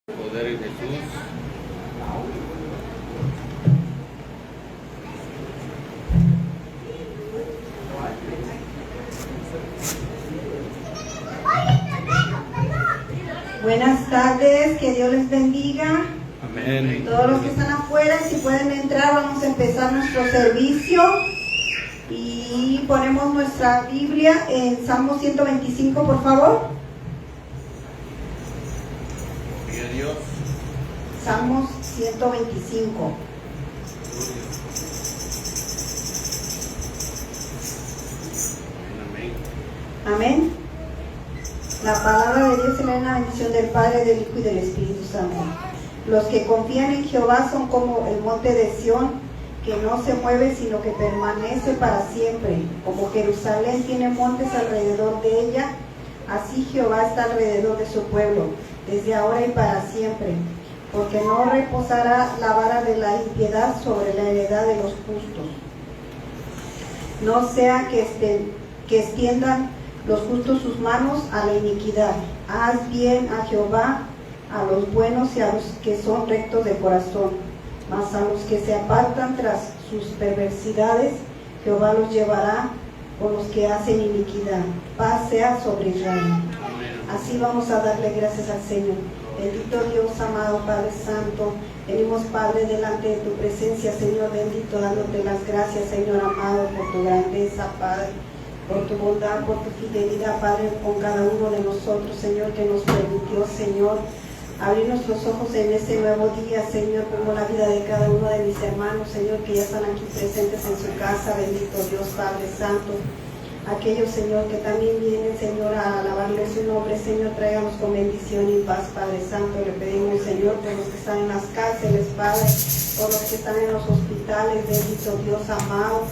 Poder en Jesús. Buenas tardes, que Dios les bendiga. Amén. Todos los que están afuera, si pueden entrar, vamos a empezar nuestro servicio. Y ponemos nuestra Biblia en Salmo 125, por favor. Gloria a Dios. Salmos 125. Amén. Amén. La palabra de Dios se lee en la bendición del Padre, del Hijo y del Espíritu Santo. Los que confían en Jehová son como el monte de Sión, que no se mueve, sino que permanece para siempre. Como Jerusalén tiene montes alrededor de ella, así Jehová está alrededor de su pueblo, desde ahora y para siempre. Porque no reposará la vara de la impiedad sobre la heredad de los justos. No sea que extiendan los justos sus manos a la iniquidad. Haz bien a Jehová, a los buenos y a los que son rectos de corazón. Mas a los que se apartan tras sus perversidades, Jehová los llevará con los que hacen iniquidad. Paz sea sobre Israel. Así vamos a darle gracias al Señor. Bendito Dios, amado Padre Santo, venimos, Padre, delante de tu presencia, Señor bendito, dándote las gracias, Señor amado, por tu grandeza, Padre, por tu bondad, por tu fidelidad, Padre, con cada uno de nosotros, Señor, que nos permitió, Señor, abrir nuestros ojos en este nuevo día, Señor, como la vida de cada uno de mis hermanos, Señor, que ya están aquí presentes en su casa. Bendito Dios, Padre Santo. Aquellos, Señor, que también vienen, Señor, a alabarle su nombre, Señor, tráiganos con bendición y paz, Padre Santo. Le pedimos, Señor, por los que están en las cárceles, Padre, por los que están en los hospitales, bendito Dios amado,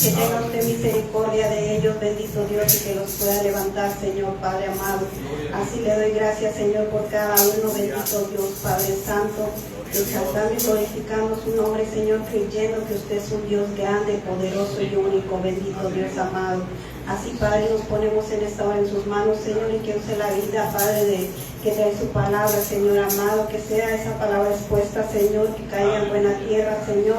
que tenga usted misericordia de ellos, bendito Dios, y que los pueda levantar, Señor, Padre amado. Así le doy gracias, Señor, por cada uno, bendito Dios, Padre Santo, exaltando y glorificando su nombre, Señor, creyendo que usted es un Dios grande, poderoso y único, bendito Dios amado. Así, Padre, nos ponemos en esta hora en sus manos, Señor, y que use la vida, Padre, que trae su palabra, Señor amado, que sea esa palabra expuesta, Señor, que caiga en buena tierra, Señor,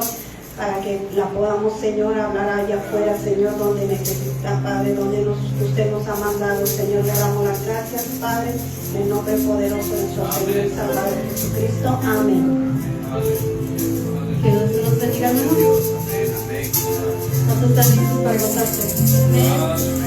para que la podamos, Señor, hablar allá afuera, Señor, donde necesita, Padre, donde usted nos ha mandado, Señor. Le damos las gracias, Padre, en el nombre poderoso de su Señor y Salvador Jesucristo. Amén. Que Dios nos bendiga, hermanos. ¿Cuántos están listos para gozarse? Amén.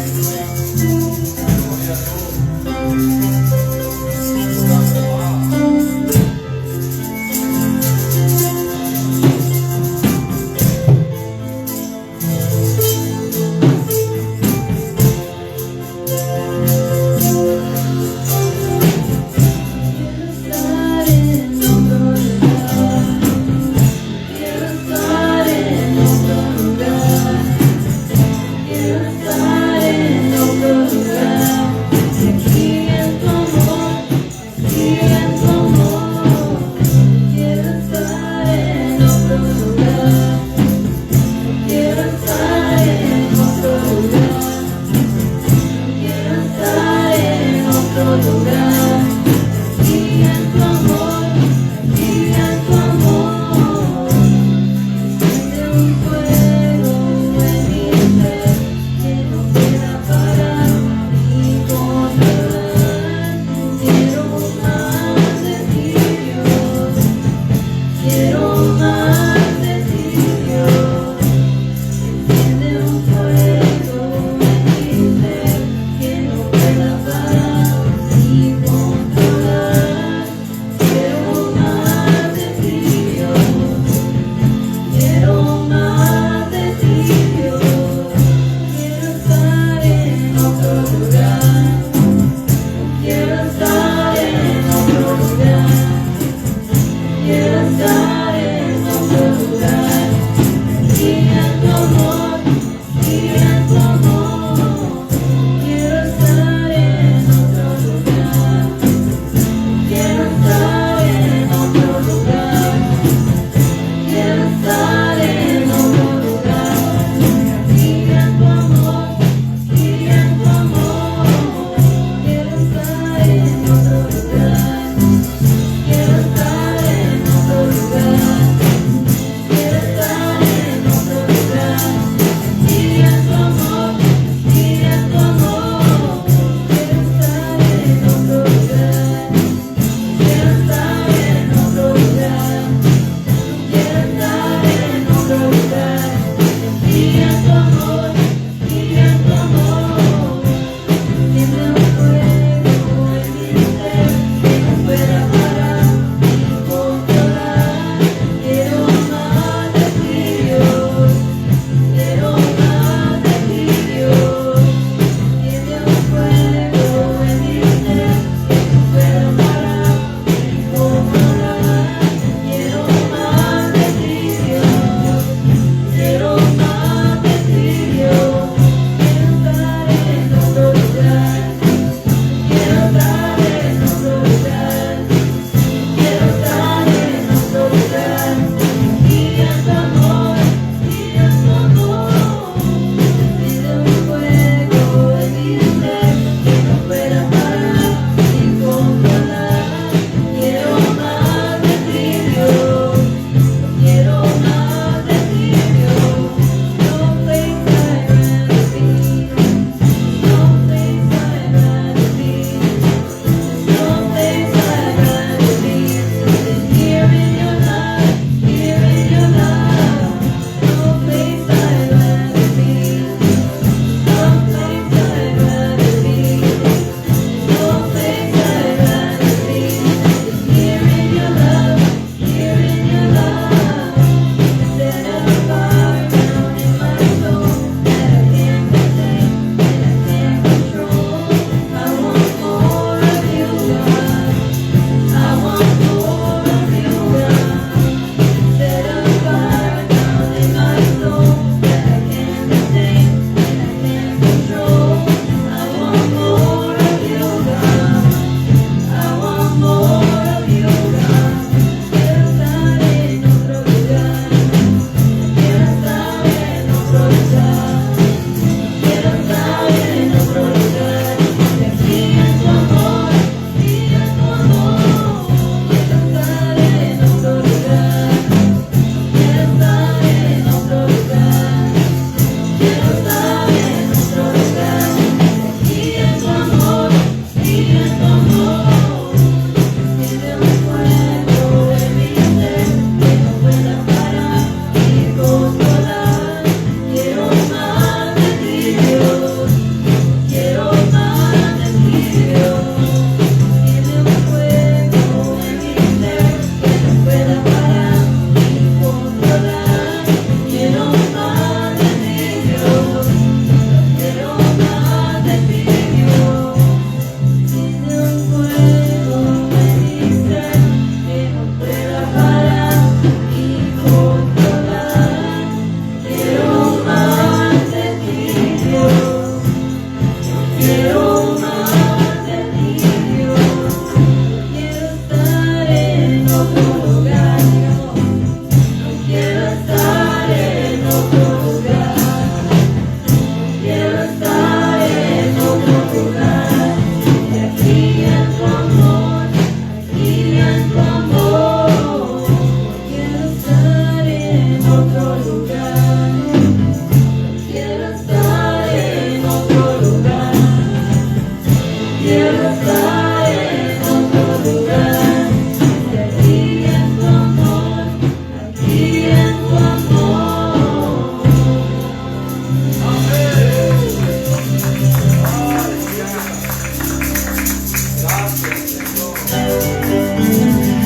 Aquí en en tu amor. Quiero estar en otro lugar. Quiero estar en otro lugar. Quiero estar en otro lugar. Y aquí en tu amor. Aquí en tu amor. Gracias, Señor.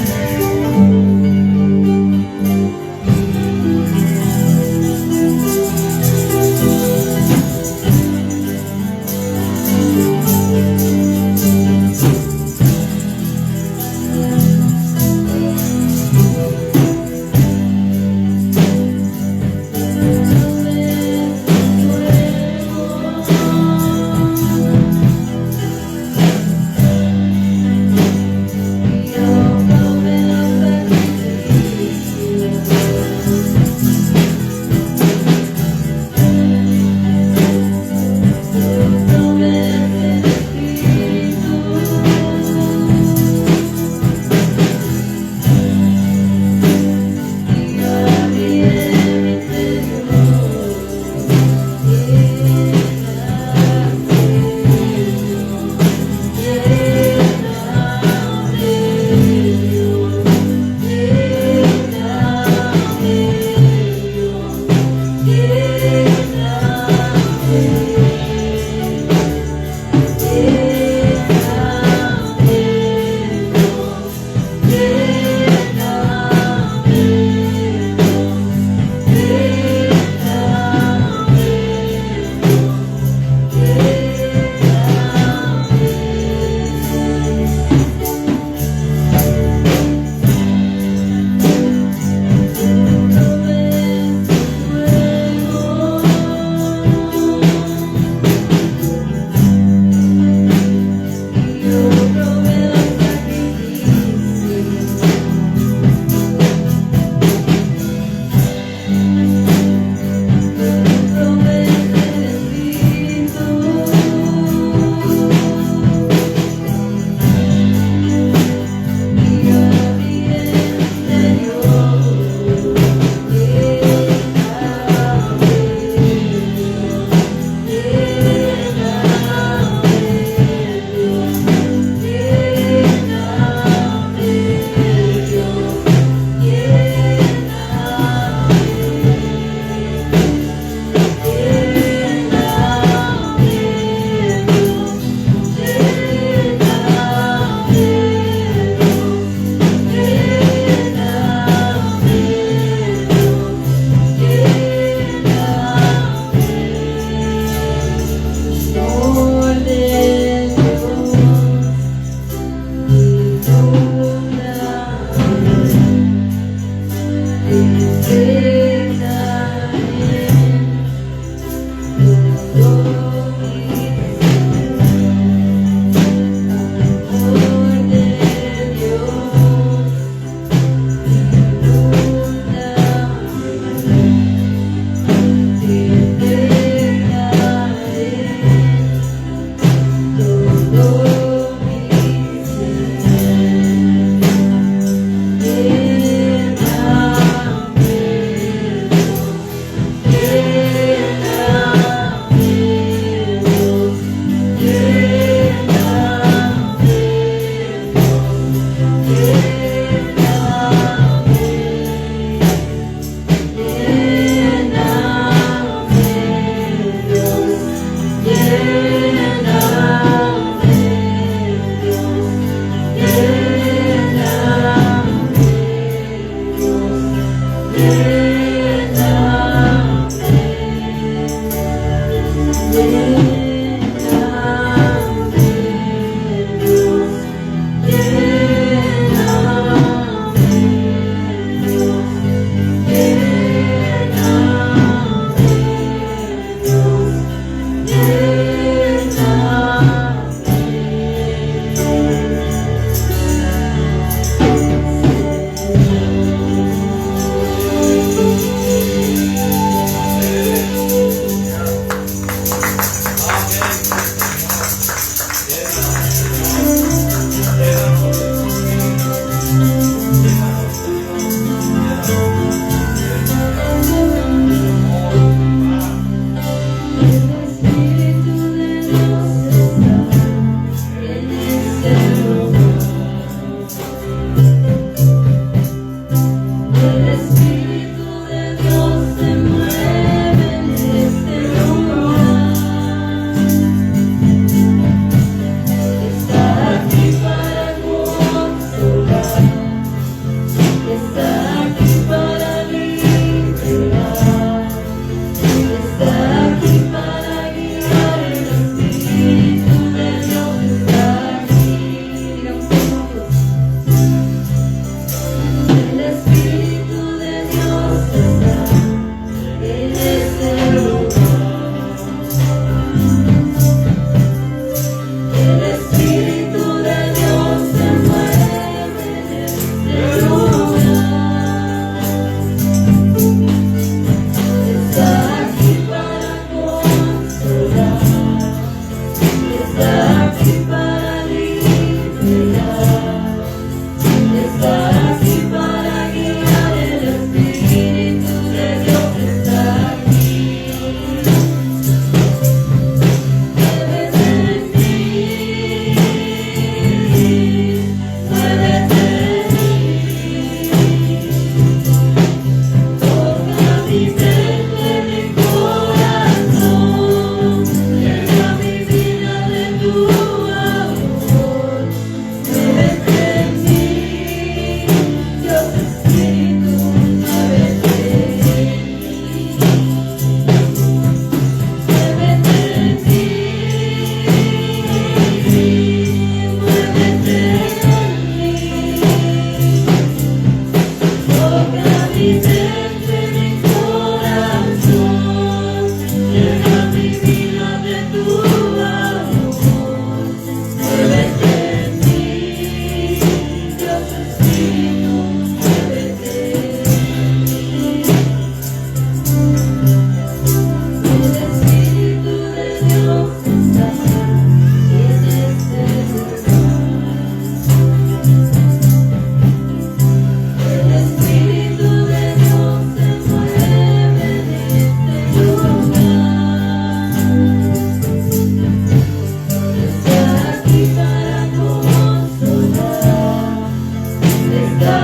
Está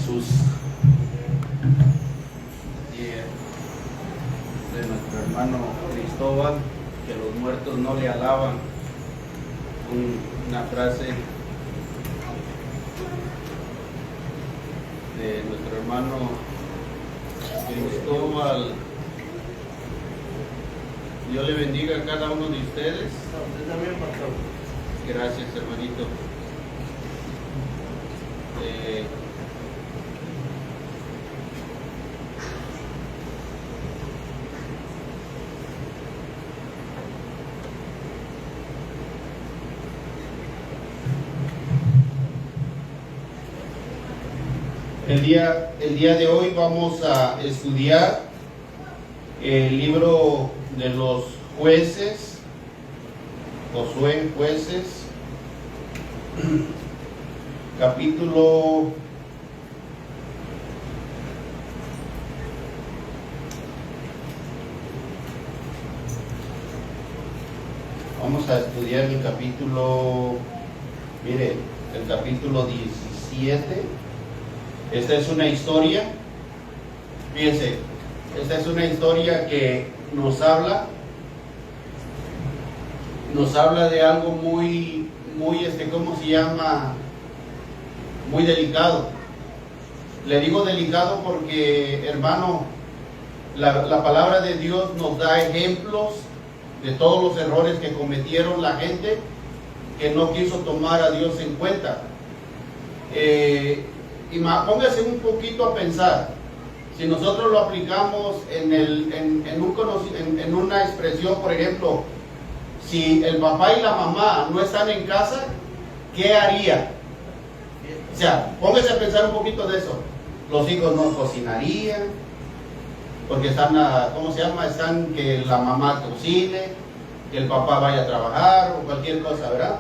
Jesús. Y de nuestro hermano Cristóbal, que los muertos no le alaban. Una frase de nuestro hermano Cristóbal. Dios le bendiga a cada uno de ustedes. Usted también, pastor. Gracias, hermanito. El día de hoy vamos a estudiar el libro de los jueces, Josué, Jueces, capítulo vamos a estudiar el capítulo, mire, el capítulo 17. Esta es una historia, fíjense, esta es una historia que nos habla de algo muy, ¿cómo se llama? Muy delicado. Le digo delicado porque, hermano, la palabra de Dios nos da ejemplos de todos los errores que cometieron la gente que no quiso tomar a Dios en cuenta. Y póngase un poquito a pensar, si nosotros lo aplicamos en una expresión, por ejemplo, si el papá y la mamá no están en casa, ¿qué haría? O sea, póngase a pensar un poquito de eso. Los hijos no cocinarían, porque están, ¿cómo se llama? Están que la mamá cocine, que el papá vaya a trabajar o cualquier cosa, ¿verdad?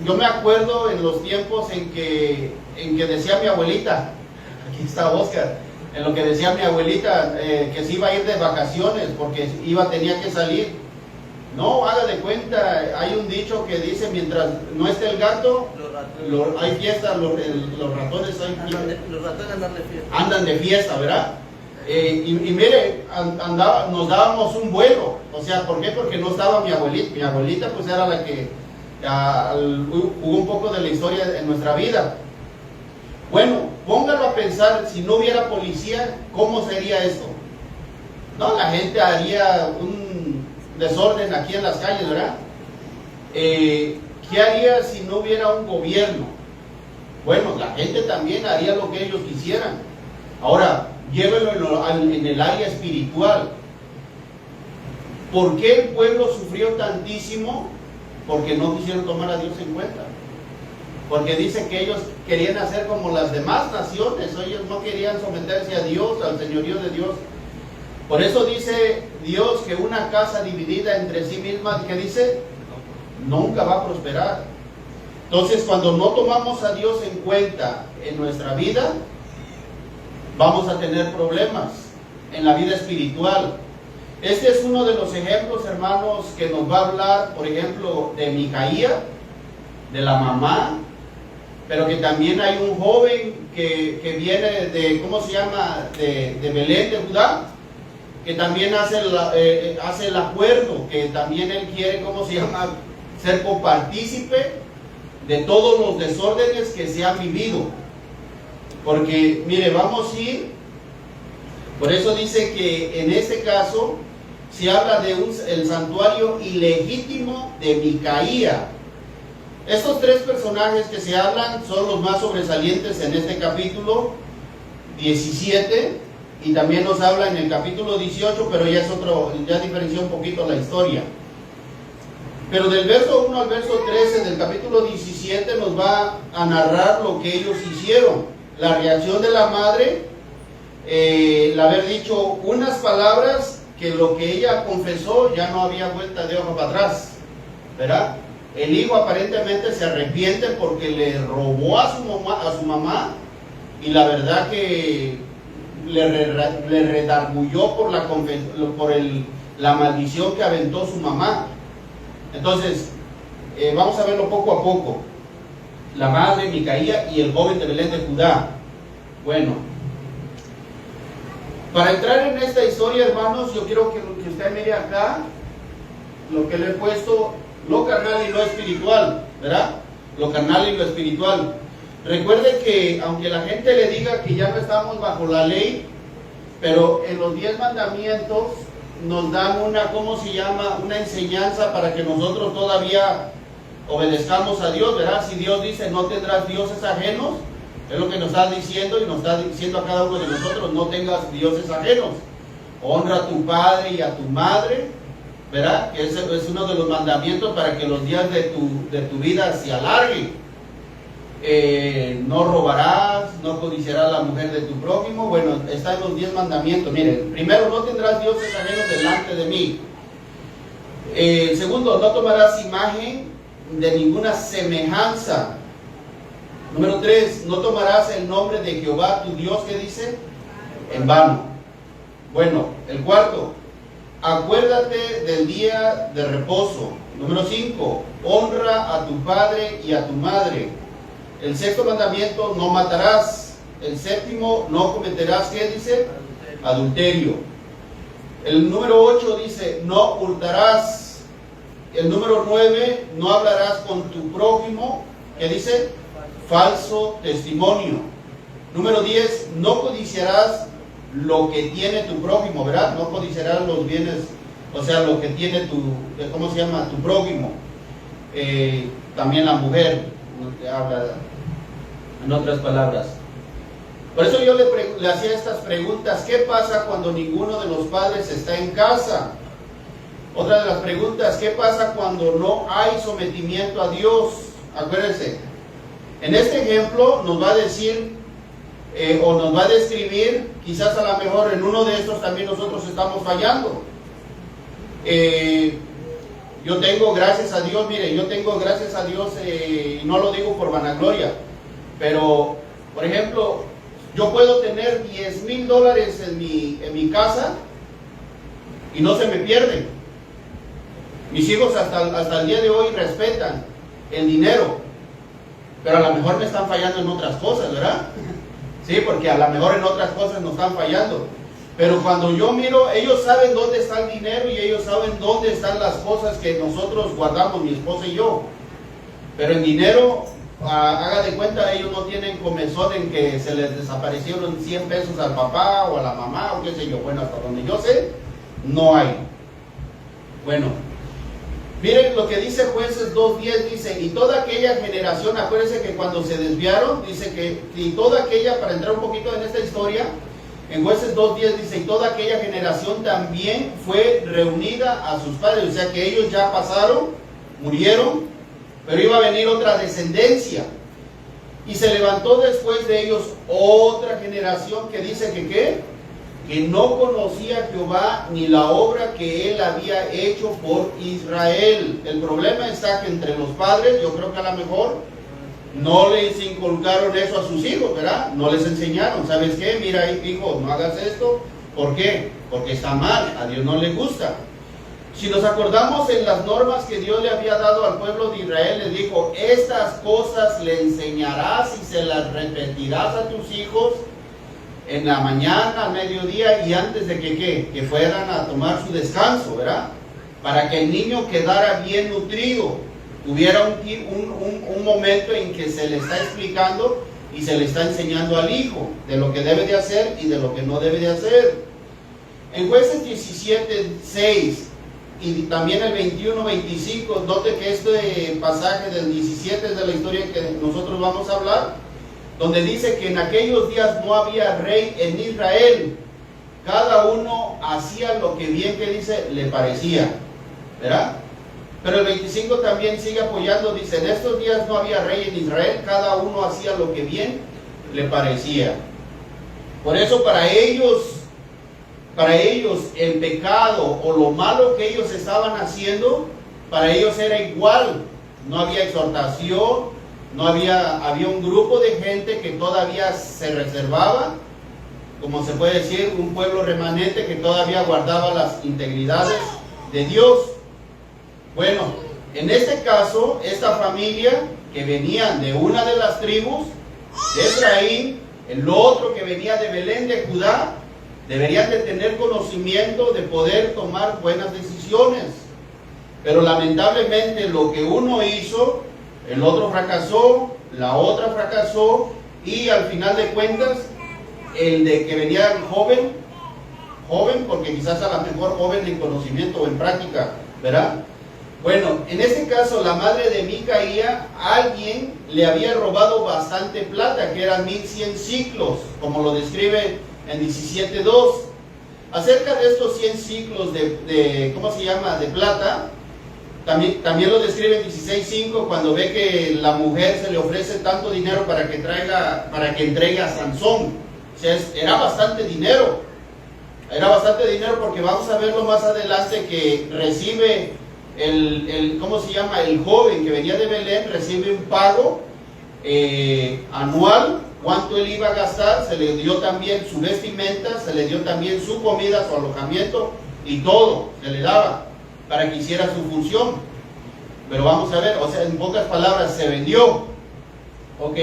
Yo me acuerdo en los tiempos en que decía mi abuelita, aquí está Oscar, en lo que decía mi abuelita, que se iba a ir de vacaciones porque tenía que salir. No, haga de cuenta, hay un dicho que dice, mientras no esté el gato, hay fiesta, los ratones Los ratones andan de fiesta. Andan de fiesta, ¿verdad? Y mire, nos dábamos un vuelo. O sea, ¿por qué? Porque no estaba mi abuelita. Mi abuelita pues era la que jugó un poco de la historia en nuestra vida. Bueno, póngalo a pensar, si no hubiera policía, ¿cómo sería esto? No, la gente haría un desorden aquí en las calles, ¿verdad? ¿Qué haría si no hubiera un gobierno? Bueno, la gente también haría lo que ellos quisieran. Ahora, llévelo en el área espiritual. ¿Por qué el pueblo sufrió tantísimo? Porque no quisieron tomar a Dios en cuenta. Porque dice que ellos querían hacer como las demás naciones, ellos no querían someterse a Dios, al señorío de Dios. Por eso dice Dios que una casa dividida entre sí misma, ¿qué dice? Nunca va a prosperar. Entonces, cuando no tomamos a Dios en cuenta en nuestra vida, vamos a tener problemas en la vida espiritual. Este es uno de los ejemplos, hermanos, que nos va a hablar, por ejemplo, de Micaía, de la mamá, pero que también hay un joven que viene de, ¿cómo se llama?, de Belén, de Judá, que también hace el acuerdo, que también él quiere, ¿cómo se llama?, ser copartícipe de todos los desórdenes que se han vivido. Porque, mire, vamos a ir, por eso dice que en este caso se habla de el santuario ilegítimo de Micaía. Estos tres personajes que se hablan son los más sobresalientes en este capítulo 17, y también nos habla en el capítulo 18, pero ya diferencia un poquito la historia. Pero del verso 1 al verso 13 del capítulo 17 nos va a narrar lo que ellos hicieron. La reacción de la madre, el haber dicho unas palabras que lo que ella confesó ya no había vuelta de hoja para atrás, ¿verdad? El hijo aparentemente se arrepiente porque le robó a su mamá, y la verdad que le redarguyó por la maldición que aventó su mamá. Entonces, vamos a verlo poco a poco. la madre Micaía y el joven de Belén de Judá. Bueno, para entrar en esta historia, hermanos, yo quiero que usted mire acá lo que le he puesto, lo carnal y lo espiritual, ¿verdad? Lo carnal y lo espiritual. Recuerde que aunque la gente le diga que ya no estamos bajo la ley, pero en los 10 mandamientos nos dan una, ¿cómo se llama? Una enseñanza para que nosotros todavía obedezcamos a Dios, ¿verdad? Si Dios dice no tendrás dioses ajenos, es lo que nos está diciendo, y nos está diciendo a cada uno de nosotros: no tengas dioses ajenos. Honra a tu padre y a tu madre, ¿verdad? Que ese es uno de los mandamientos para que los días de tu vida se alarguen. No robarás, no codiciarás a la mujer de tu prójimo. Bueno, está en los 10 mandamientos. Miren, primero, no tendrás dioses ajenos delante de mí. Segundo, no tomarás imagen de ninguna semejanza. Número 3, no tomarás el nombre de Jehová tu Dios, que dice, en vano. Bueno, el cuarto, acuérdate del día de reposo. Número 5, honra a tu padre y a tu madre. El sexto mandamiento, no matarás. El séptimo, no cometerás, ¿qué dice? Adulterio. El número 8 dice, no hurtarás. El número 9, no hablarás con tu prójimo, ¿qué dice? Falso testimonio. Número 10, no codiciarás lo que tiene tu prójimo, ¿verdad? No codiciarás los bienes, o sea, lo que tiene ¿cómo se llama? Tu prójimo. También la mujer, habla en otras palabras. Por eso yo le hacía estas preguntas: ¿qué pasa cuando ninguno de los padres está en casa? Otra de las preguntas: ¿qué pasa cuando no hay sometimiento a Dios? Acuérdense, en este ejemplo nos va a decir o nos va a describir, quizás a lo mejor en uno de estos también nosotros estamos fallando. Yo tengo, gracias a Dios, mire, yo tengo, gracias a Dios, y no lo digo por vanagloria, pero, por ejemplo, yo puedo tener $10,000 en mi casa y no se me pierden. Mis hijos hasta el día de hoy respetan el dinero, pero a lo mejor me están fallando en otras cosas, ¿verdad? Sí, porque a lo mejor en otras cosas nos están fallando. Pero cuando yo miro, ellos saben dónde está el dinero y ellos saben dónde están las cosas que nosotros guardamos, mi esposa y yo. Pero en dinero, haga de cuenta, ellos no tienen comezón en que se les desaparecieron 100 pesos al papá o a la mamá o qué sé yo. Bueno, hasta donde yo sé, no hay. Bueno, miren lo que dice Jueces 2:10, dice, y toda aquella generación, acuérdense que cuando se desviaron, dice que, y toda aquella, para entrar un poquito en esta historia, en Jueces 2:10 dice, y toda aquella generación también fue reunida a sus padres, o sea que ellos ya pasaron, murieron, pero iba a venir otra descendencia, y se levantó después de ellos otra generación que dice que ¿qué? Que no conocía a Jehová ni la obra que él había hecho por Israel. El problema está que entre los padres, yo creo que a lo mejor no les inculcaron eso a sus hijos, ¿verdad? No les enseñaron, ¿sabes qué? Mira, hijo, no hagas esto. ¿Por qué? Porque está mal, a Dios no le gusta. Si nos acordamos en las normas que Dios le había dado al pueblo de Israel, les dijo, estas cosas le enseñarás y se las repetirás a tus hijos en la mañana, al mediodía y antes de que fueran a tomar su descanso, ¿verdad? Para que el niño quedara bien nutrido, tuviera un momento en que se le está explicando y se le está enseñando al hijo de lo que debe de hacer y de lo que no debe de hacer. En Jueces 17:6 y también el 21:25, note que este pasaje del 17 es de la historia que nosotros vamos a hablar, donde dice que en aquellos días no había rey en Israel, cada uno hacía lo que bien, que dice, le parecía, ¿verdad? Pero el 25 también sigue apoyando, dice, en estos días no había rey en Israel, cada uno hacía lo que bien le parecía. Por eso para ellos el pecado o lo malo que ellos estaban haciendo, para ellos era igual, no había exhortación, no había un grupo de gente que todavía se reservaba, como se puede decir, un pueblo remanente que todavía guardaba las integridades de Dios. Bueno, en este caso, esta familia que venían de una de las tribus de Efraín, el otro que venía de Belén de Judá, deberían de tener conocimiento de poder tomar buenas decisiones. Pero lamentablemente lo que uno hizo, el otro fracasó, la otra fracasó, y al final de cuentas, el de que venía joven, porque quizás a lo mejor joven en conocimiento o en práctica, ¿verdad? Bueno, en este caso la madre de Micaía, alguien le había robado bastante plata, que eran 1100 ciclos, como lo describe en 17.2. Acerca de estos 100 ciclos de ¿cómo se llama?, de plata, también lo describe en 16.5, cuando ve que la mujer se le ofrece tanto dinero para que entregue a Sansón. O sea, era bastante dinero. Era bastante dinero, porque vamos a verlo más adelante, que recibe ¿cómo se llama?, el joven que venía de Belén, recibe un pago anual, cuánto él iba a gastar, se le dio también su vestimenta, se le dio también su comida, su alojamiento, y todo se le daba para que hiciera su función. Pero vamos a ver, o sea, en pocas palabras, se vendió. Ok.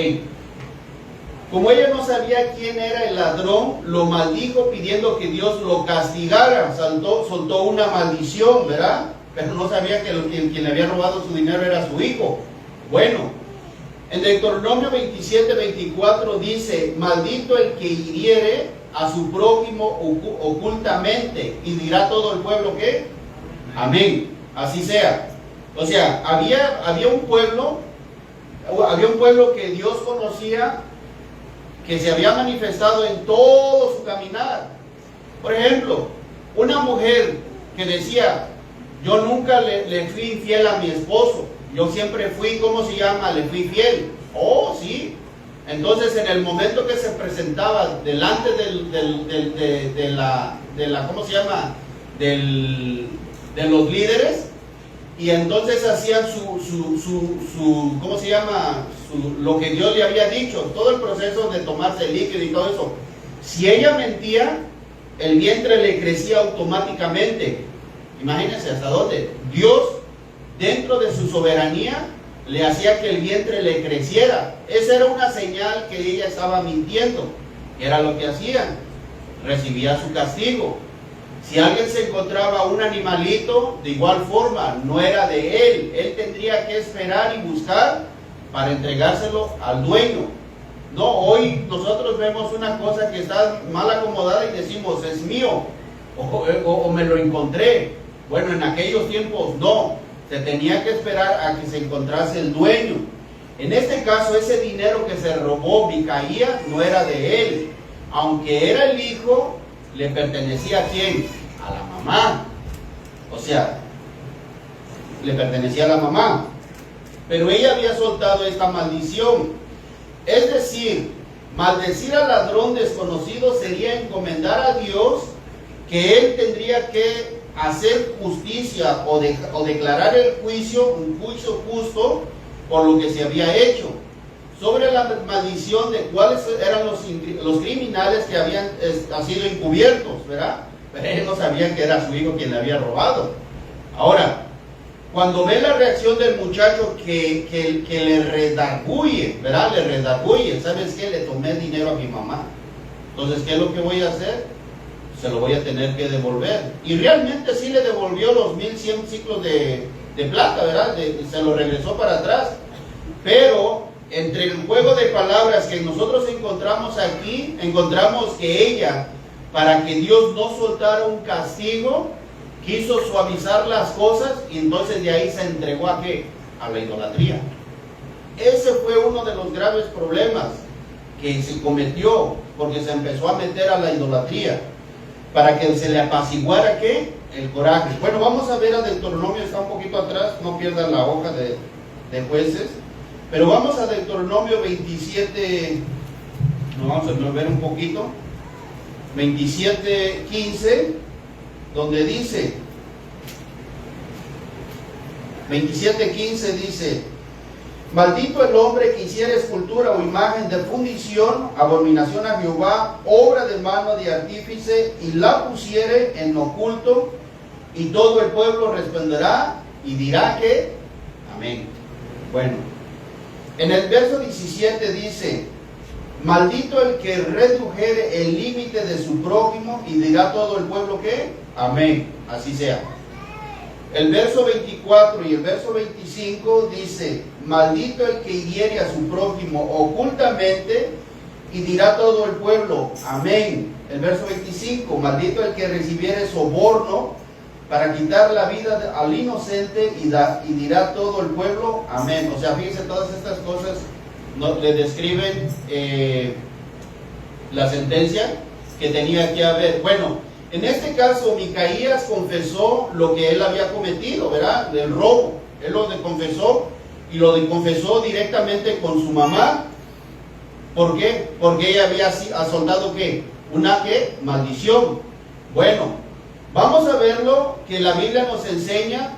Como ella no sabía quién era el ladrón, lo maldijo pidiendo que Dios lo castigara. Soltó una maldición, ¿verdad? Pero no sabía que quien le había robado su dinero era su hijo. Bueno, en Deuteronomio 27:24 dice: maldito el que hiriere a su prójimo ocultamente, y dirá todo el pueblo que amén, así sea. O sea, había un pueblo que Dios conocía, que se había manifestado en todo su caminar. Por ejemplo, una mujer que decía: yo nunca le fui infiel a mi esposo, yo siempre fui, ¿cómo se llama?, le fui fiel. Oh, sí. Entonces, en el momento que se presentaba delante de la ¿cómo se llama?, de los líderes, y entonces hacían ¿cómo se llama?, lo que Dios le había dicho, todo el proceso de tomarse el líquido y todo eso. Si ella mentía, el vientre le crecía automáticamente. Imagínense hasta dónde Dios, dentro de su soberanía, le hacía que el vientre le creciera. Esa era una señal que ella estaba mintiendo. Era lo que hacían. Recibía su castigo. Si alguien se encontraba un animalito, de igual forma, no era de él. Él tendría que esperar y buscar para entregárselo al dueño. No, hoy nosotros vemos una cosa que está mal acomodada y decimos: es mío, o me lo encontré. Bueno, en aquellos tiempos no, se tenía que esperar a que se encontrase el dueño. En este caso, ese dinero que se robó Micaía no era de él. Aunque era el hijo, le pertenecía ¿a quién? A la mamá. O sea, le pertenecía a la mamá. Pero ella había soltado esta maldición. Es decir, maldecir al ladrón desconocido sería encomendar a Dios que él tendría que hacer justicia o declarar un juicio justo por lo que se había hecho. Sobre la maldición de cuáles eran los criminales que habían sido encubiertos, ¿verdad? Pero él no sabía que era su hijo quien le había robado. Ahora, cuando ve la reacción del muchacho que le redarguye, ¿verdad? Le redarguye: ¿sabes qué? Le tomé dinero a mi mamá. Entonces, ¿qué es lo que voy a hacer? Se lo voy a tener que devolver. Y realmente sí le devolvió los 1100 ciclos de plata, ¿verdad? Se lo regresó para atrás. Pero entre el juego de palabras que nosotros encontramos aquí, encontramos que ella, para que Dios no soltara un castigo, quiso suavizar las cosas, y entonces de ahí se entregó ¿a qué? A la idolatría. Ese fue uno de los graves problemas que se cometió, porque se empezó a meter a la idolatría, para que se le apaciguara ¿qué? El coraje. Bueno, vamos a ver a Deuteronomio, está un poquito atrás, no pierdan la hoja de Jueces, pero vamos a Deuteronomio 27, nos vamos a ver un poquito, 27:15, donde dice, 27:15 dice: maldito el hombre que hiciera escultura o imagen de fundición, abominación a Jehová, obra de mano de artífice, y la pusiere en oculto, y todo el pueblo responderá y dirá que amén. Bueno, En el verso 17 dice: maldito el que redujere el límite de su prójimo, y dirá todo el pueblo que amén, así sea. El verso 24 y el verso 25 dice: maldito el que hiere a su prójimo ocultamente, y dirá todo el pueblo amén. El verso 25: maldito el que recibiere soborno para quitar la vida al inocente, y dirá todo el pueblo amén. O sea, fíjense, todas estas cosas le describen la sentencia que tenía que haber. Bueno, en este caso Micaías confesó lo que él había cometido, ¿verdad? Del robo. Él lo confesó, y lo confesó directamente con su mamá. ¿Por qué? Porque ella había asoltado ¿qué? Una ¿qué? Maldición. Bueno, vamos a verlo, que la Biblia nos enseña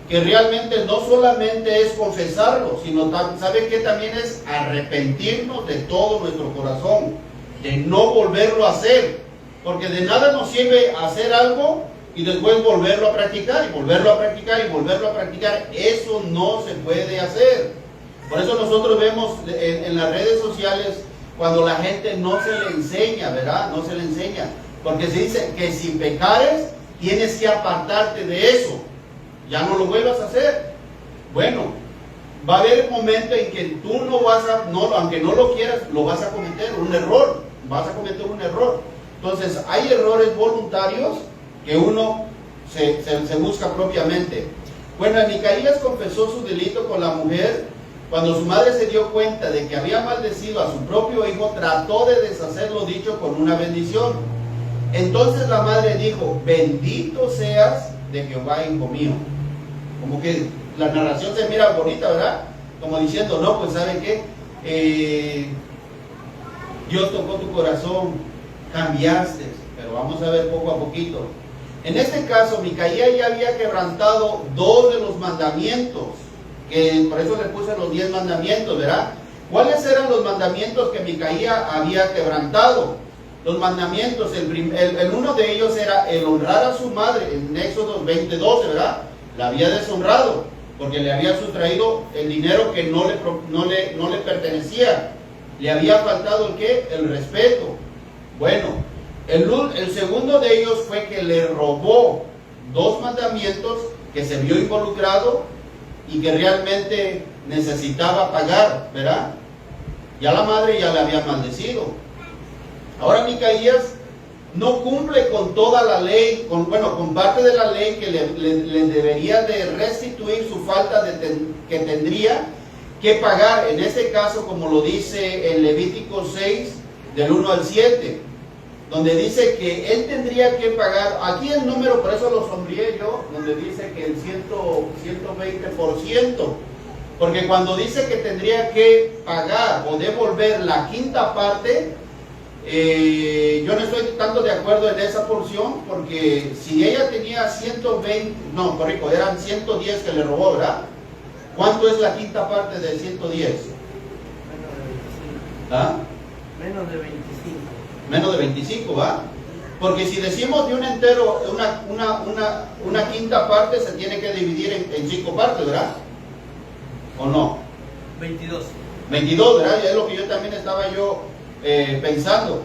que realmente no solamente es confesarlo, sino ¿sabe qué? También es arrepentirnos de todo nuestro corazón, de no volverlo a hacer, porque de nada nos sirve hacer algo y después volverlo a practicar, y volverlo a practicar, y volverlo a practicar. Eso no se puede hacer. Por eso nosotros vemos en las redes sociales cuando la gente no se le enseña, ¿verdad? No se le enseña, porque se dice que si pecares tienes que apartarte de eso, ya no lo vuelvas a hacer. Bueno, va a haber un momento en que tú no vas a, aunque no lo quieras, lo vas a cometer, un error, vas a cometer un error. Entonces hay errores voluntarios que uno se busca propiamente. Bueno, Micaías confesó su delito con la mujer. Cuando su madre se dio cuenta de que había maldecido a su propio hijo, trató de deshacer lo dicho con una bendición. Entonces la madre dijo: bendito seas de Jehová, hijo mío. Como que la narración se mira bonita, ¿verdad? Como diciendo, no, pues ¿sabe qué? Dios tocó tu corazón, cambiaste. Pero vamos a ver poco a poquito. En este caso, Micaías ya había quebrantado 2 de los mandamientos, que por eso le puse los 10 mandamientos, ¿verdad? ¿Cuáles eran los mandamientos que Micaías había quebrantado? Los mandamientos, el uno de ellos era el honrar a su madre, en Éxodo 20:12, ¿verdad? La había deshonrado, porque le había sustraído el dinero que no le pertenecía. Le había faltado ¿el qué? El respeto. Bueno, el segundo de ellos fue que le robó 2 mandamientos, que se vio involucrado y que realmente necesitaba pagar, ¿verdad? Ya la madre ya le había maldecido. Ahora Micaías no cumple con toda la ley, con parte de la ley que le debería de restituir su falta que tendría que pagar. En este caso, como lo dice en Levítico 6, del 1 al 7, donde dice que él tendría que pagar, aquí el número, por eso lo sombreé yo, donde dice que el 120%, porque cuando dice que tendría que pagar o devolver la quinta parte, yo no estoy tanto de acuerdo en esa porción, porque si ella tenía eran 110 que le robó, ¿verdad? ¿Cuánto es la quinta parte de 110? ¿Ah? Menos de 25. Menos de 25, ¿va? Porque si decimos de un entero, una quinta parte se tiene que dividir en 5 partes, ¿verdad? ¿O no? 22. 22, ¿verdad? Y es lo que yo también estaba pensando.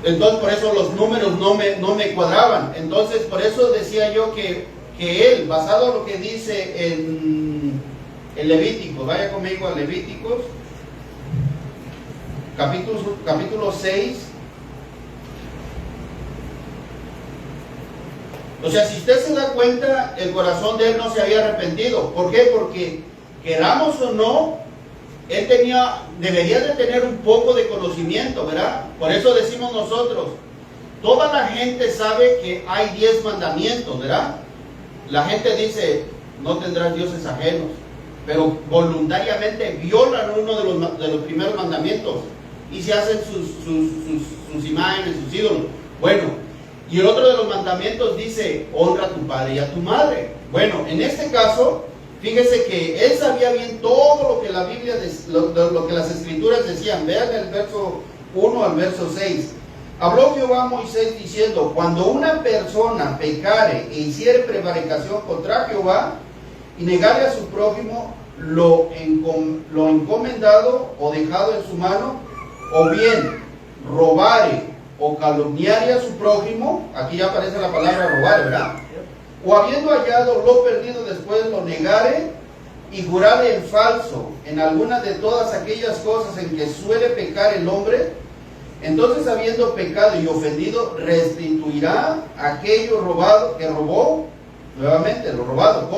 Entonces por eso los números no me cuadraban. Entonces por eso decía yo que él, basado en lo que dice en Levítico, vaya conmigo a Levíticos, capítulo 6. O sea, si usted se da cuenta, el corazón de él no se había arrepentido. ¿Por qué? Porque queramos o no, él debería de tener un poco de conocimiento, ¿verdad? Por eso decimos nosotros, toda la gente sabe que hay 10 mandamientos, ¿verdad? La gente dice, no tendrás dioses ajenos, pero voluntariamente violan uno de los primeros mandamientos y se hacen sus imágenes, sus ídolos. Bueno, y el otro de los mandamientos dice, honra a tu padre y a tu madre. Bueno, en este caso, fíjese que él sabía bien todo lo que la Biblia, lo que las escrituras decían. Vean el verso 1 al verso 6. Habló Jehová a Moisés diciendo, cuando una persona pecare e hiciere prevaricación contra Jehová y negare a su prójimo, lo encomendado o dejado en su mano, o bien robare o calumniare a su prójimo, aquí ya aparece la palabra robar, ¿verdad? O habiendo hallado lo perdido después lo negare y jurare en falso en alguna de todas aquellas cosas en que suele pecar el hombre, entonces habiendo pecado y ofendido, restituirá aquello robado que robó, nuevamente lo robado,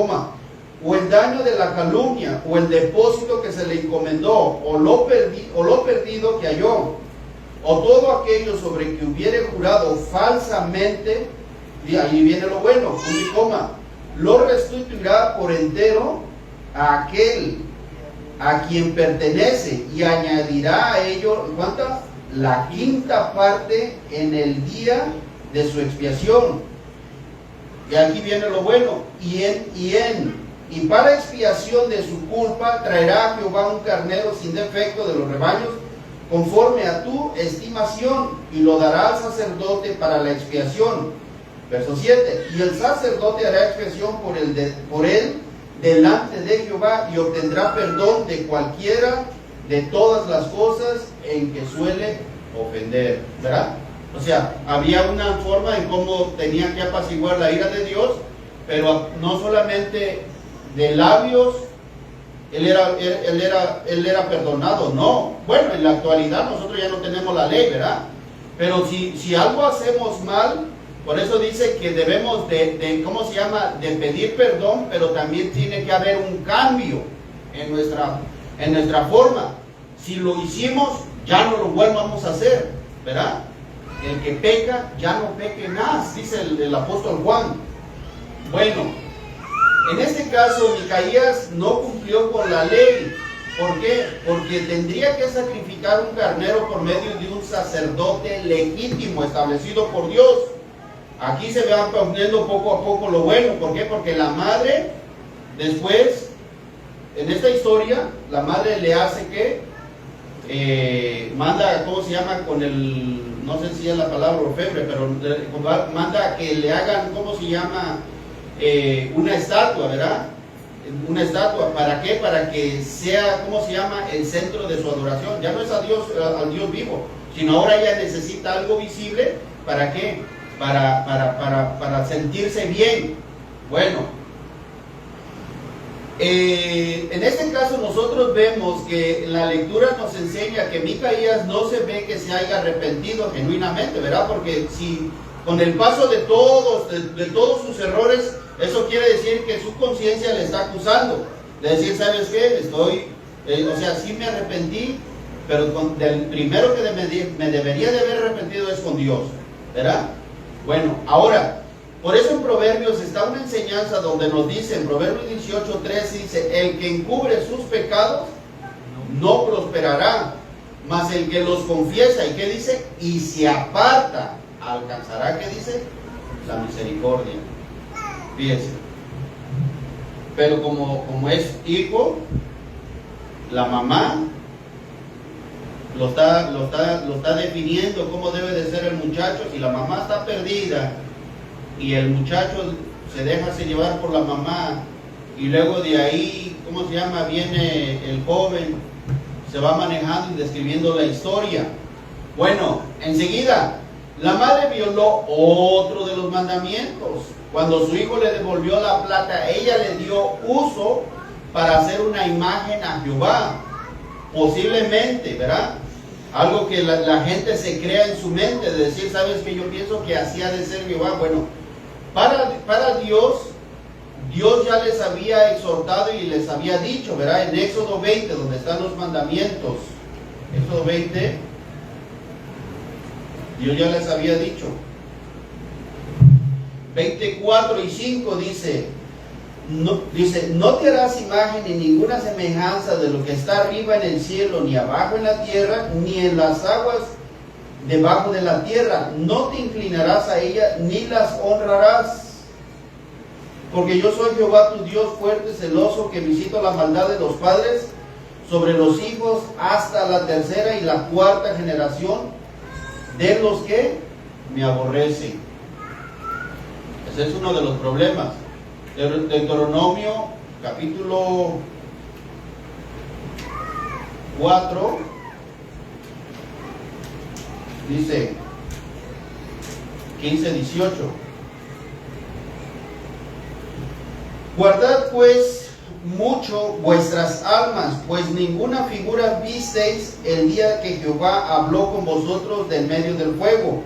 o el daño de la calumnia, o el depósito que se le encomendó, o lo perdido que halló, o todo aquello sobre que hubiere jurado falsamente, y ahí viene lo bueno, punto y coma, lo restituirá por entero a aquel a quien pertenece, y añadirá a ello, ¿cuánta? La quinta parte en el día de su expiación. Y aquí viene lo bueno, y para expiación de su culpa traerá a Jehová un carnero sin defecto de los rebaños, conforme a tu estimación, y lo dará al sacerdote para la expiación. Verso 7, y el sacerdote hará expiación por él delante de Jehová, y obtendrá perdón de cualquiera de todas las cosas en que suele ofender, ¿verdad? O sea, había una forma en cómo tenía que apaciguar la ira de Dios, pero no solamente de labios él era perdonado, no. Bueno, en la actualidad nosotros ya no tenemos la ley, ¿verdad? Pero si algo hacemos mal, por eso dice que debemos ¿cómo se llama? De pedir perdón, pero también tiene que haber un cambio en nuestra forma. Si lo hicimos, ya no lo volvamos a hacer, ¿verdad? El que peca, ya no peque más, dice el apóstol Juan. Bueno, en este caso, Micaías no cumplió con la ley. ¿Por qué? Porque tendría que sacrificar un carnero por medio de un sacerdote legítimo, establecido por Dios. Aquí se va poniendo poco a poco lo bueno. ¿Por qué? Porque la madre, después, en esta historia, la madre le hace que manda, ¿cómo se llama? No sé si es la palabra orfebre, pero manda que le hagan, ¿cómo se llama? Una estatua, ¿verdad? Una estatua, ¿para qué? Para que sea, ¿cómo se llama? El centro de su adoración. Ya no es al Dios vivo, sino ahora ella necesita algo visible. ¿Para qué? Para sentirse bien. Bueno, en este caso nosotros vemos que la lectura nos enseña que Micaías no se ve que se haya arrepentido genuinamente, ¿verdad? Porque si con el paso de todos sus errores, eso quiere decir que su conciencia le está acusando, de decir, ¿sabes qué? Sí me arrepentí, pero del primero que me debería de haber arrepentido es con Dios, ¿verdad? Bueno, ahora, por eso en Proverbios está una enseñanza donde nos dice, en Proverbios 18:13 dice, el que encubre sus pecados no prosperará, mas el que los confiesa, ¿y qué dice? Y se aparta, alcanzará, ¿qué dice? La misericordia. Fíjense. Pero como es hijo, la mamá lo está definiendo cómo debe de ser el muchacho. Si la mamá está perdida y el muchacho se deja llevar por la mamá, y luego de ahí, ¿cómo se llama? Viene el joven, se va manejando y describiendo la historia. Bueno, enseguida, la madre violó otro de los mandamientos. Cuando su hijo le devolvió la plata, ella le dio uso para hacer una imagen a Jehová. Posiblemente, ¿verdad? Algo que la gente se crea en su mente, de decir, ¿sabes qué? Yo pienso que así ha de ser Jehová. Bueno, para Dios ya les había exhortado y les había dicho, ¿verdad? En Éxodo 20, donde están los mandamientos, Éxodo 20, Dios ya les había dicho. 24 y 5 dice, no te harás imagen ni ninguna semejanza de lo que está arriba en el cielo, ni abajo en la tierra, ni en las aguas debajo de la tierra. No te inclinarás a ella, ni las honrarás. Porque yo soy Jehová tu Dios, fuerte, celoso, que visito la maldad de los padres sobre los hijos hasta la tercera y la cuarta generación de los que me aborrecen. Ese es uno de los problemas. Deuteronomio capítulo 4, dice 15, 18. Guardad pues mucho vuestras almas, pues ninguna figura visteis el día que Jehová habló con vosotros del medio del fuego,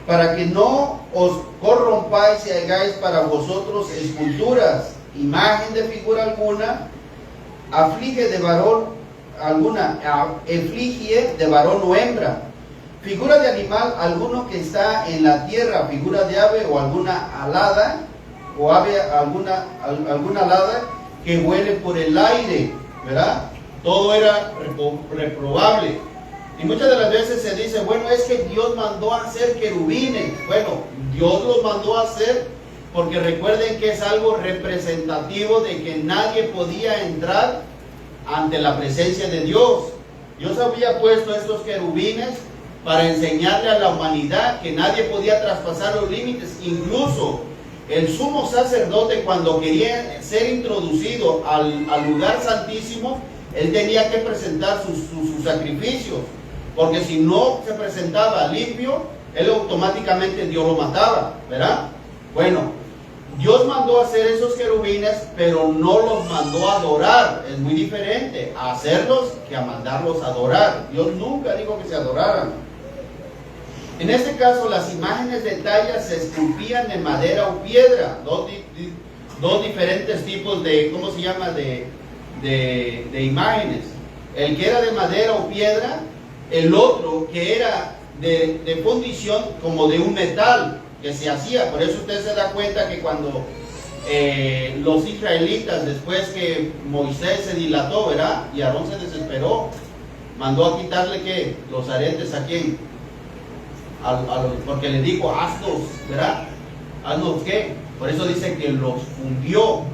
para que no os corrompáis y hagáis para vosotros esculturas, imagen de figura alguna, aflige de varón o hembra, figura de animal alguno que está en la tierra, figura de ave o alguna alada, o ave alguna alada que huele por el aire, ¿verdad? Todo era reprobable. Y muchas de las veces se dice, bueno, es que Dios mandó a hacer querubines. Bueno, Dios los mandó a hacer porque recuerden que es algo representativo de que nadie podía entrar ante la presencia de Dios. Dios había puesto estos querubines para enseñarle a la humanidad que nadie podía traspasar los límites. Incluso el sumo sacerdote, cuando quería ser introducido al lugar santísimo, él tenía que presentar sus sacrificios, porque si no se presentaba limpio, él automáticamente Dios lo mataba, ¿verdad? Bueno, Dios mandó a hacer esos querubines, pero no los mandó a adorar. Es muy diferente a hacerlos que a mandarlos a adorar. Dios nunca dijo que se adoraran. En este caso, las imágenes de talla se esculpían en madera o piedra. Dos diferentes tipos de, ¿cómo se llama?, de imágenes. El que era de madera o piedra, el otro que era de fundición como de un metal que se hacía. Por eso usted se da cuenta que cuando los israelitas, después que Moisés se dilató, ¿verdad?, y Aarón se desesperó, mandó a quitarle ¿qué? Los aretes a quién, porque le dijo, hazlos, ¿verdad? Hazlos ¿qué? Por eso dice que los fundió. O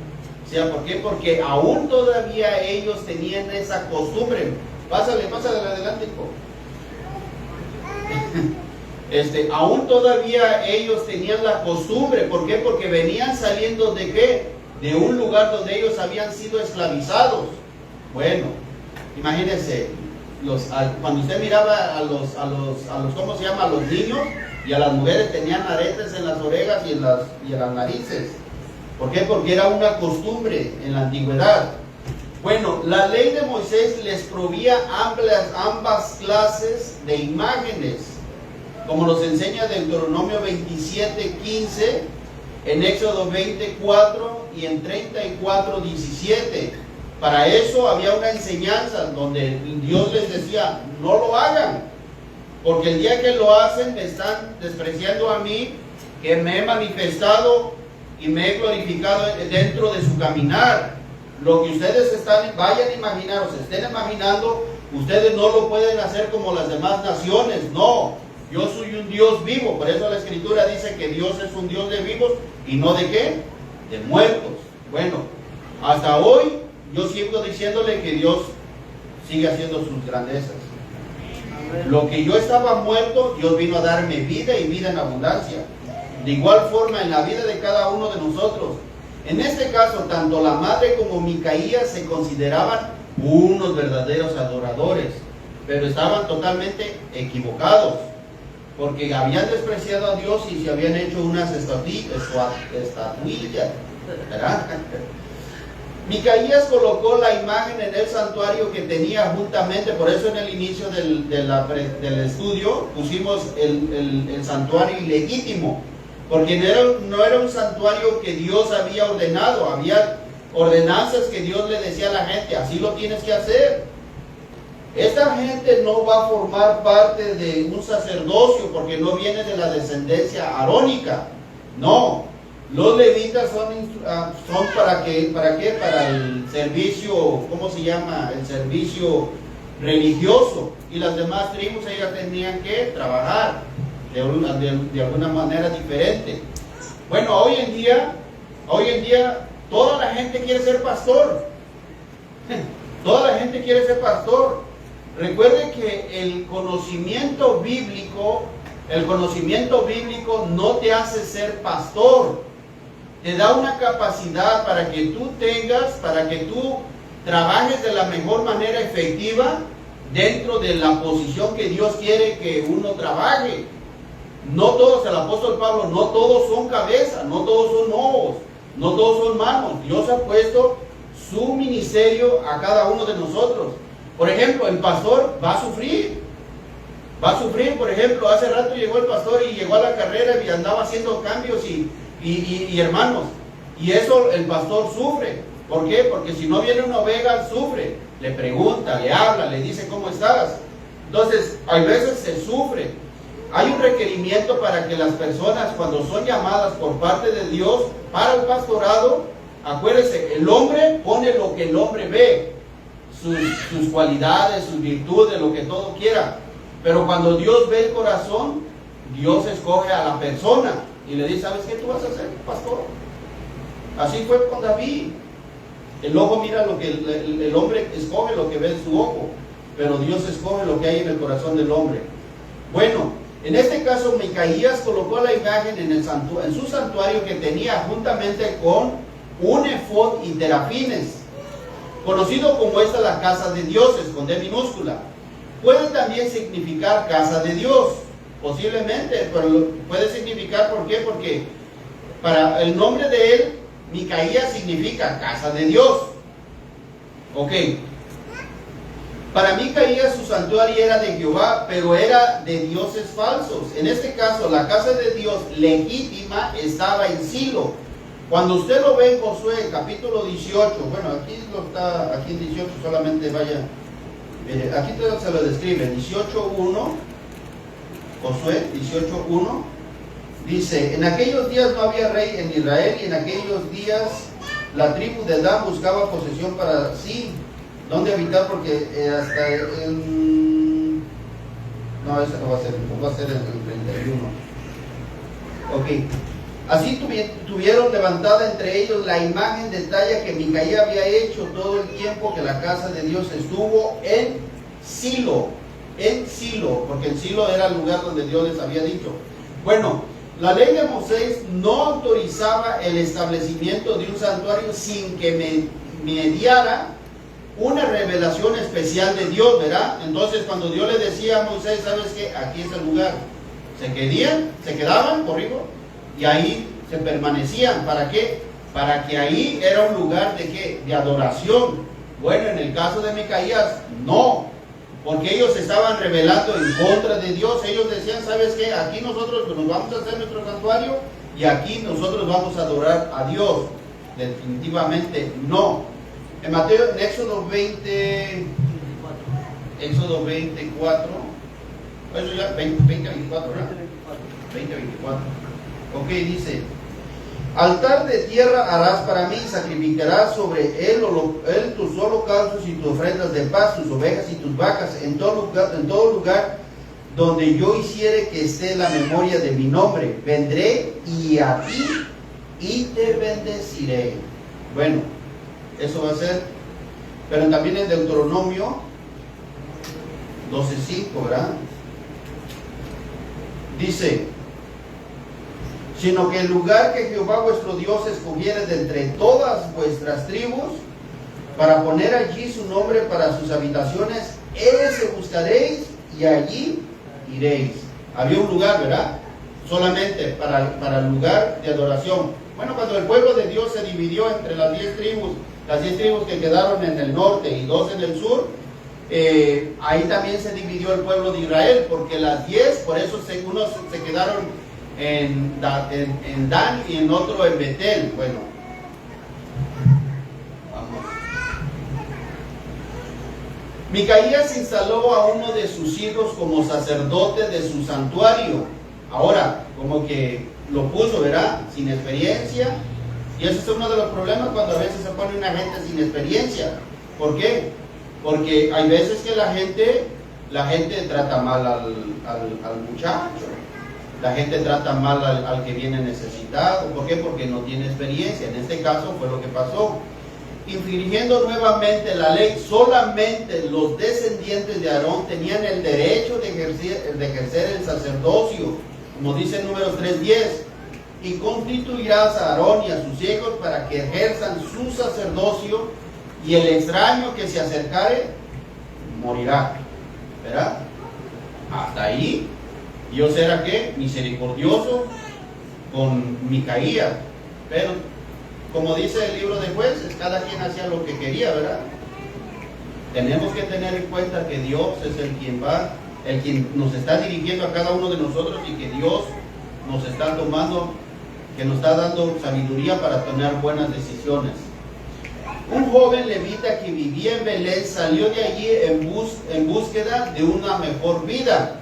sea, ¿por qué? Porque aún todavía ellos tenían esa costumbre. Pásale adelante, hijo. Aún todavía ellos tenían la costumbre. ¿Por qué? Porque venían saliendo ¿de qué? De un lugar donde ellos habían sido esclavizados. Bueno, imagínense, cuando usted miraba a los ¿cómo se llama?, a los niños y a las mujeres, tenían aretes en las orejas y en las narices. ¿Por qué? Porque era una costumbre en la antigüedad. Bueno, la ley de Moisés les proveía ambas clases de imágenes, como nos enseña Deuteronomio 27:15, en Éxodo 24 y en 34:17. Para eso había una enseñanza donde Dios les decía, no lo hagan, porque el día que lo hacen me están despreciando a mí, que me he manifestado y me he glorificado dentro de su caminar. Lo que ustedes vayan a imaginar o se estén imaginando, ustedes no lo pueden hacer como las demás naciones. No, yo soy un Dios vivo. Por eso la Escritura dice que Dios es un Dios de vivos y no de ¿qué? De muertos. Bueno, hasta hoy yo sigo diciéndole que Dios sigue haciendo sus grandezas. Lo que yo estaba muerto, Dios vino a darme vida y vida en abundancia. De igual forma en la vida de cada uno de nosotros. En este caso, tanto la madre como Micaías se consideraban unos verdaderos adoradores, pero estaban totalmente equivocados, porque habían despreciado a Dios y se habían hecho unas estatuillas, ¿verdad? Micaías colocó la imagen en el santuario que tenía juntamente, por eso en el inicio del estudio pusimos el santuario ilegítimo, porque no era un santuario que Dios había ordenado, había ordenanzas que Dios le decía a la gente, así lo tienes que hacer. Esta gente no va a formar parte de un sacerdocio porque no viene de la descendencia arónica, no. Los levitas son ¿para qué? Para el servicio, ¿cómo se llama? El servicio religioso. Y las demás tribus, ellas tenían que trabajar de alguna manera diferente. Bueno, hoy en día, toda la gente quiere ser pastor. Toda la gente quiere ser pastor. Recuerde que el conocimiento bíblico no te hace ser pastor. Te da una capacidad para que tú trabajes de la mejor manera efectiva dentro de la posición que Dios quiere que uno trabaje. No todos, el apóstol Pablo, no todos son cabeza, no todos son ojos, no todos son manos. Dios ha puesto su ministerio a cada uno de nosotros. Por ejemplo, el pastor va a sufrir. Va a sufrir, por ejemplo, hace rato llegó el pastor y llegó a la carrera y andaba haciendo cambios y hermanos. Y eso el pastor sufre. ¿Por qué? Porque si no viene una oveja, sufre. Le pregunta, le habla, le dice cómo estás. Entonces, a veces se sufre. Hay un requerimiento para que las personas, cuando son llamadas por parte de Dios para el pastorado, acuérdense, el hombre pone lo que el hombre ve, sus cualidades, sus virtudes, lo que todo quiera. Pero cuando Dios ve el corazón, Dios escoge a la persona y le dice, ¿sabes qué tú vas a hacer, pastor? Así fue con David. El ojo mira lo que el hombre escoge, lo que ve en su ojo, pero Dios escoge lo que hay en el corazón del hombre. Bueno, en este caso Micaías colocó la imagen en su santuario que tenía juntamente con un efod y terafines, conocido como esta la casa de dioses, con D minúscula. Puede también significar casa de Dios, posiblemente, pero puede significar, ¿por qué? Porque para el nombre de él, Micaías significa casa de Dios. Ok. Para Micaías su santuario era de Jehová, pero era de dioses falsos. En este caso, la casa de Dios legítima estaba en Silo. Cuando usted lo ve en Josué, capítulo 18, bueno, aquí en 18 solamente vaya, aquí se lo describe, 18.1, Josué 18.1, dice, en aquellos días no había rey en Israel, y en aquellos días la tribu de Dan buscaba posesión para sí, donde habitar, porque hasta el... No, ese no va a ser el 31. Ok. Así tuvieron levantada entre ellos la imagen de talla que Micaía había hecho todo el tiempo que la casa de Dios estuvo en Silo, porque en Silo era el lugar donde Dios les había dicho. Bueno, la ley de Moisés no autorizaba el establecimiento de un santuario sin que mediara una revelación especial de Dios, ¿verdad? Entonces cuando Dios le decía a Moisés, ¿sabes qué? Aquí es el lugar. Se quedaban, corrijo, y ahí se permanecían. ¿Para qué? Para que ahí era un lugar de ¿qué? De adoración. Bueno, en el caso de Micaías, no, porque ellos estaban rebelando en contra de Dios. Ellos decían, ¿sabes qué? Aquí nosotros nos vamos a hacer nuestro santuario y aquí nosotros vamos a adorar a Dios. Definitivamente no. En Éxodo 24, eso ya 20-24, ¿verdad? 20-24. Ok, dice, altar de tierra harás para mí, sacrificarás sobre él tus holocaustos y tus ofrendas de paz, tus ovejas y tus vacas, en todo lugar donde yo hiciere que esté la memoria de mi nombre. Vendré y a ti y te bendeciré. Bueno, eso va a ser, pero también en Deuteronomio 12:5, ¿verdad? Dice, sino que el lugar que Jehová vuestro Dios escogiere de entre todas vuestras tribus, para poner allí su nombre para sus habitaciones, ese buscaréis y allí iréis. Había un lugar, ¿verdad? Solamente para el lugar de adoración. Bueno, cuando el pueblo de Dios se dividió entre las 10 tribus que quedaron en el norte y 2 en el sur, ahí también se dividió el pueblo de Israel, porque las 10, por eso unos se quedaron en Dan y en otro en Betel. Bueno, vamos. Micaías instaló a uno de sus hijos como sacerdote de su santuario. Ahora, como que lo puso, ¿verdad? Sin experiencia. Y ese es uno de los problemas cuando a veces se pone una gente sin experiencia. ¿Por qué? Porque hay veces que la gente trata mal al muchacho. La gente trata mal al que viene necesitado. ¿Por qué? Porque no tiene experiencia. En este caso fue lo que pasó. Infringiendo nuevamente la ley, solamente los descendientes de Aarón tenían el derecho de ejercer el sacerdocio, como dice en Números 3:10. Y constituirás a Aarón y a sus hijos para que ejerzan su sacerdocio y el extraño que se acercare morirá. ¿Verdad? Hasta ahí Dios era ¿qué? Misericordioso con Micaías. Pero como dice el libro de Jueces, cada quien hacía lo que quería, ¿verdad? Tenemos que tener en cuenta que Dios es el quien nos está dirigiendo a cada uno de nosotros, y que Dios nos está tomando, que nos está dando sabiduría para tomar buenas decisiones. Un joven levita que vivía en Belén salió de allí en búsqueda de una mejor vida.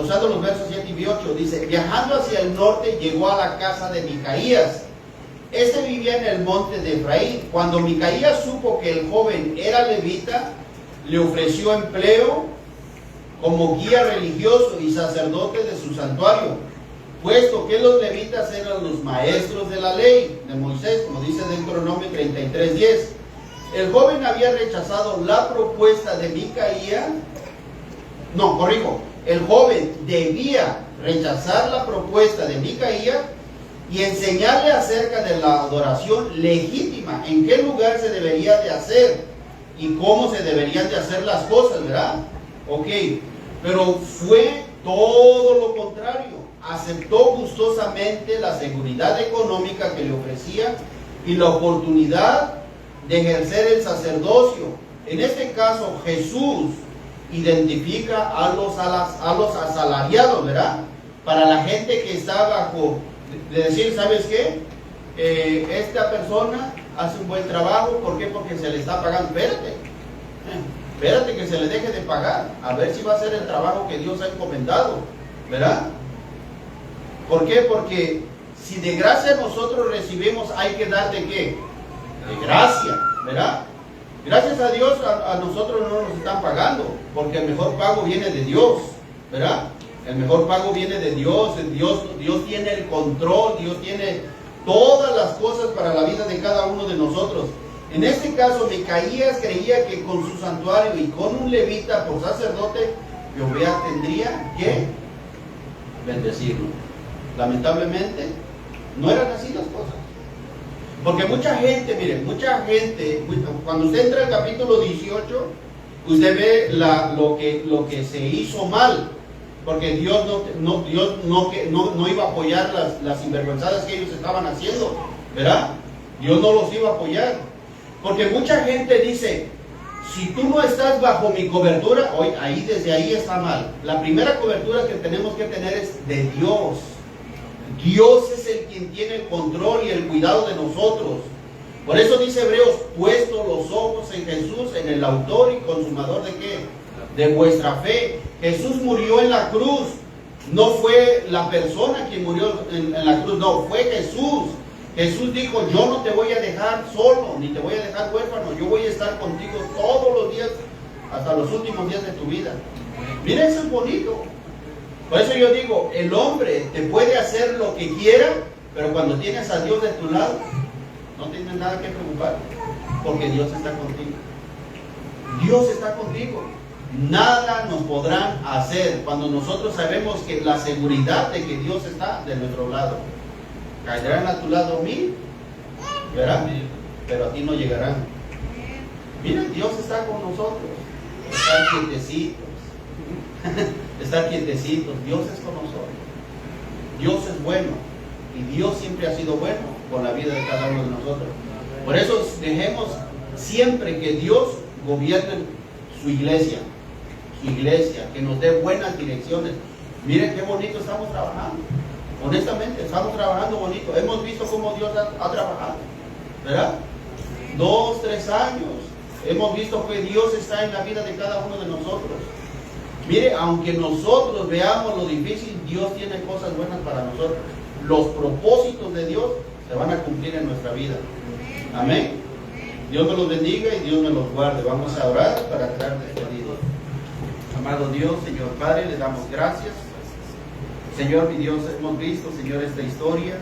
Usando los versos 7 y 8, dice: viajando hacia el norte, llegó a la casa de Micaías. Este vivía en el monte de Efraín. Cuando Micaías supo que el joven era levita, le ofreció empleo como guía religioso y sacerdote de su santuario, puesto que los levitas eran los maestros de la ley de Moisés, como dice Deuteronomio 33:10. El joven había rechazado la propuesta de Micaías. No, corrijo. El joven debía rechazar la propuesta de Micaías y enseñarle acerca de la adoración legítima, en qué lugar se debería de hacer y cómo se deberían de hacer las cosas, ¿verdad? Ok, pero fue todo lo contrario. Aceptó gustosamente la seguridad económica que le ofrecía y la oportunidad de ejercer el sacerdocio. En este caso, Jesús identifica a los asalariados, ¿verdad? Para la gente que está bajo, de decir, ¿sabes qué? Esta persona hace un buen trabajo. ¿Por qué? Porque se le está pagando. Espérate que se le deje de pagar, a ver si va a hacer el trabajo que Dios ha encomendado, ¿verdad? ¿Por qué? Porque si de gracia nosotros recibimos, hay que dar de qué? De gracia, ¿verdad? Gracias a Dios a nosotros no nos están pagando, porque el mejor pago viene de Dios, ¿verdad? El mejor pago viene de Dios. Dios tiene el control, Dios tiene todas las cosas para la vida de cada uno de nosotros. En este caso, Micaías creía que con su santuario y con un levita por sacerdote, Jehová tendría que bendecirlo. Lamentablemente, no eran así las cosas. Porque mucha gente, miren, cuando usted entra al capítulo 18, usted ve lo que se hizo mal, porque Dios no iba a apoyar las sinvergüenzadas que ellos estaban haciendo, ¿verdad? Dios no los iba a apoyar. Porque mucha gente dice, si tú no estás bajo mi cobertura, desde ahí está mal. La primera cobertura que tenemos que tener es de Dios. Dios es el quien tiene el control y el cuidado de nosotros. Por eso dice Hebreos, puesto los ojos en Jesús, en el autor y consumador de ¿qué? De vuestra fe. Jesús murió en la cruz. No fue la persona quien murió en la cruz, no, fue Jesús. Jesús dijo, yo no te voy a dejar solo, ni te voy a dejar huérfano, yo voy a estar contigo todos los días, hasta los últimos días de tu vida. Mira, eso es bonito. Por eso yo digo, el hombre te puede hacer lo que quiera, pero cuando tienes a Dios de tu lado, no tienes nada que preocupar, porque Dios está contigo. Dios está contigo. Nada nos podrán hacer cuando nosotros sabemos que la seguridad de que Dios está de nuestro lado. Caerán a tu lado 1000, ¿verdad? Pero a ti no llegarán. Mira, Dios está con nosotros. Estar quietecitos. Estar quietecitos. Dios es con nosotros. Dios es bueno. Y Dios siempre ha sido bueno con la vida de cada uno de nosotros. Por eso dejemos siempre que Dios gobierne su iglesia. Su iglesia, que nos dé buenas direcciones. Miren qué bonito estamos trabajando. Honestamente, estamos trabajando bonito. Hemos visto cómo Dios ha trabajado, ¿verdad? 2, 3 años. Hemos visto que Dios está en la vida de cada uno de nosotros. Mire, aunque nosotros veamos lo difícil, Dios tiene cosas buenas para nosotros. Los propósitos de Dios se van a cumplir en nuestra vida. Amén. Dios me los bendiga y Dios me los guarde. Vamos a orar para traer despedidos. Amado Dios, Señor Padre, le damos gracias. Señor, mi Dios, hemos visto, Señor, esta historia,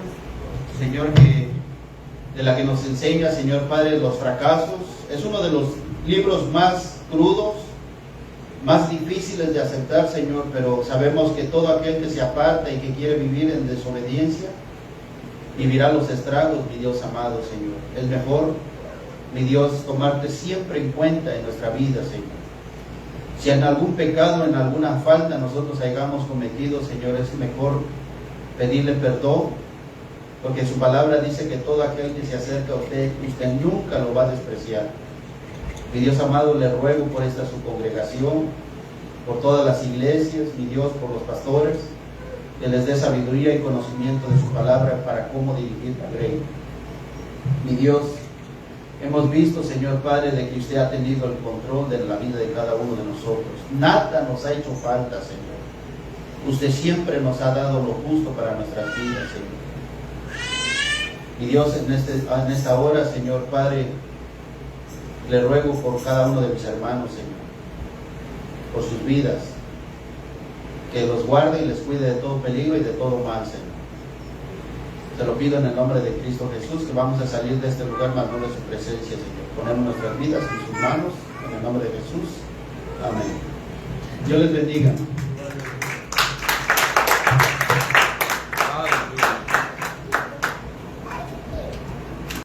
Señor, de la que nos enseña, Señor Padre, los fracasos. Es uno de los libros más crudos, más difíciles de aceptar, Señor, pero sabemos que todo aquel que se aparta y que quiere vivir en desobediencia, vivirá los estragos, mi Dios amado, Señor. Es mejor mi Dios, tomarte siempre en cuenta en nuestra vida, Señor. Si en algún pecado, en alguna falta nosotros hayamos cometido, Señor, es mejor pedirle perdón, porque su palabra dice que todo aquel que se acerca a usted nunca lo va a despreciar. Mi Dios amado, le ruego por esta su congregación, por todas las iglesias, mi Dios, por los pastores, que les dé sabiduría y conocimiento de su palabra para cómo dirigir la grey. Mi Dios, hemos visto, Señor Padre, de que usted ha tenido el control de la vida de cada uno de nosotros. Nada nos ha hecho falta, Señor. Usted siempre nos ha dado lo justo para nuestras vidas, Señor. Mi Dios, en esta hora, Señor Padre, le ruego por cada uno de mis hermanos, Señor, por sus vidas, que los guarde y les cuide de todo peligro y de todo mal, Señor. Te lo pido en el nombre de Cristo Jesús, que vamos a salir de este lugar más no de su presencia, Señor. Ponemos nuestras vidas en sus manos, en el nombre de Jesús. Amén. Dios les bendiga.